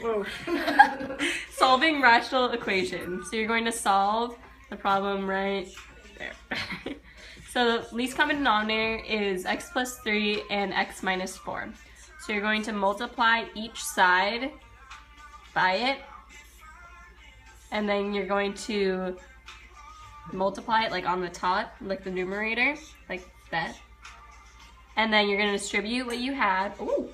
Whoa. Solving rational equations. So you're going to solve the problem right there. So the least common denominator is x plus 3 and x minus 4. So you're going to multiply each side by it, and then you're going to multiply it like on the top, like the numerator, like that. And then you're going to distribute what you have. Ooh.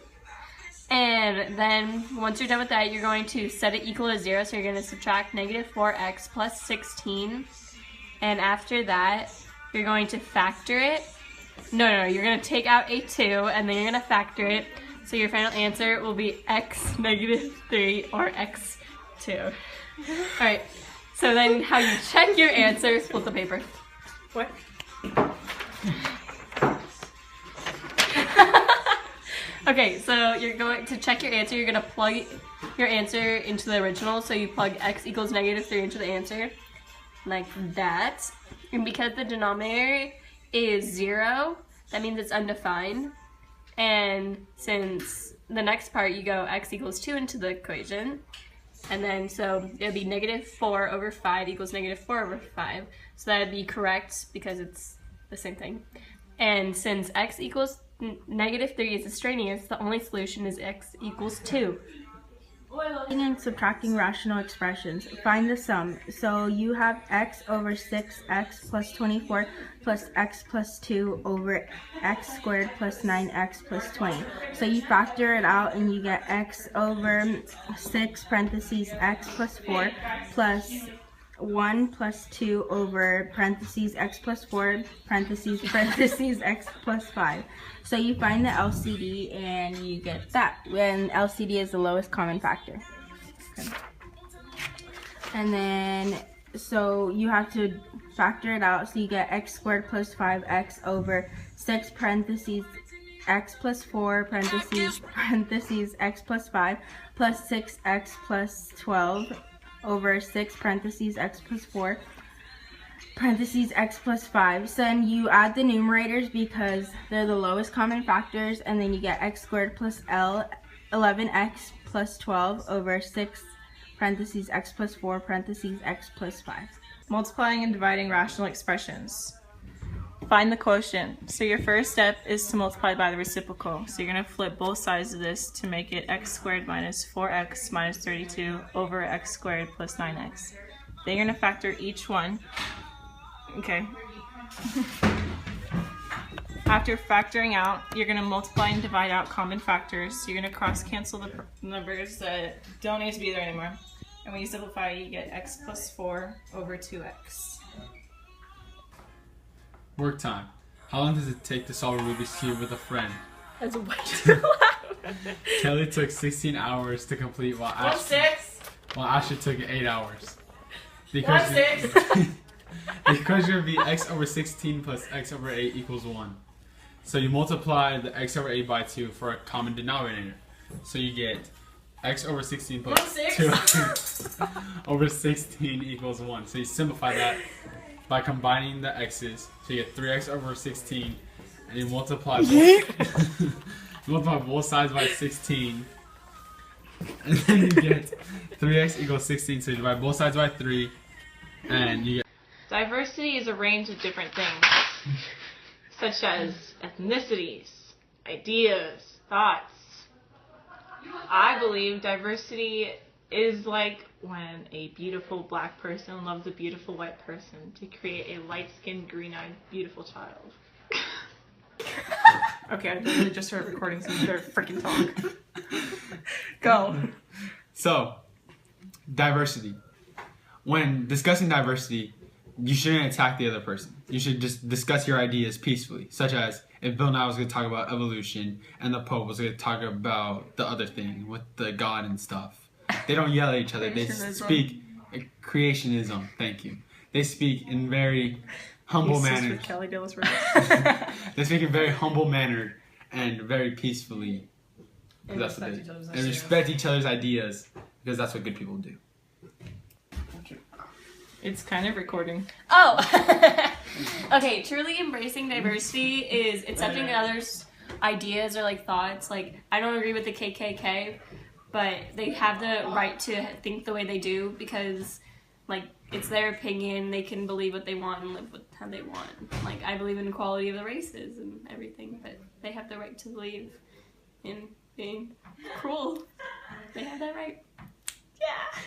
And then once you're done with that, you're going to set it equal to 0. So you're going to subtract negative 4x plus 16. And after that, you're going to factor it. No, you're going to take out a 2, and then you're going to factor it. So your final answer will be x negative 3 or x2. Alright, so then how you check your answer, flip the paper. What? Okay, so you're going to check your answer. You're going to plug your answer into the original. So you plug x equals negative 3 into the answer, like that. And because the denominator is 0, that means it's undefined. And since the next part, you go x equals 2 into the equation. And then, so it would be negative 4 over 5 equals negative 4 over 5. So that would be correct because it's the same thing. And since x equals negative 3 is extraneous, the only solution is x equals 2. And subtracting rational expressions. Find the sum. So you have x over 6x plus 24 plus x plus 2 over x squared plus 9x plus 20. So you factor it out and you get x over 6 parentheses x plus 4 plus 1 plus 2 over parentheses x plus 4 parentheses x plus 5. So you find the LCD and you get that. When LCD is the lowest common factor. Okay. And then, so you have to factor it out. So you get x squared plus 5x over 6 parentheses x plus 4 parentheses x plus 5 plus 6x plus 12 over 6 parentheses x plus 4 parentheses x plus 5. So then you add the numerators because they're the lowest common factors, and then you get x squared plus 11x plus 12 over 6 parentheses x plus 4 parentheses x plus 5. Multiplying and dividing rational expressions. Find the quotient. So your first step is to multiply by the reciprocal. So you're going to flip both sides of this to make it x squared minus 4x minus 32 over x squared plus 9x. Then you're going to factor each one. Okay. After factoring out, you're going to multiply and divide out common factors. So you're going to cross cancel the numbers that don't need to be there anymore. And when you simplify, you get x plus 4 over 2x. Work time. How long does it take to solve a Rubik's Cube with a friend? That's way too loud. Kelly took 16 hours to complete while Ashley took 8 hours. Because you're be x over 16 plus x over 8 equals 1. So you multiply the x over 8 by 2 for a common denominator. So you get x over 16 plus 2 over 16 equals 1. So you simplify that by combining the x's. So you get 3x over 16, and you multiply both sides by 16, and then you get 3x equals 16. So you divide both sides by 3, and you get. Diversity is a range of different things, such as ethnicities, ideas, thoughts. I believe diversity is like when a beautiful black person loves a beautiful white person to create a light-skinned, green-eyed, beautiful child. Okay, I literally just started recording some of their freaking talk. Go. So, diversity. When discussing diversity, you shouldn't attack the other person. You should just discuss your ideas peacefully, such as if Bill Nye was going to talk about evolution and the Pope was going to talk about the other thing with the God and stuff. They don't yell at each other. They speak creationism. Thank you. They speak in very humble manner. They speak in very humble manner and very peacefully. And respect each other's ideas because that's what good people do. It's kind of recording. Oh! Okay, truly embracing diversity is accepting others' ideas or like thoughts. Like, I don't agree with the KKK, but they have the right to think the way they do because, like, it's their opinion. They can believe what they want and live how they want. Like, I believe in equality of the races and everything, but they have the right to believe in being cruel. They have that right. Yeah.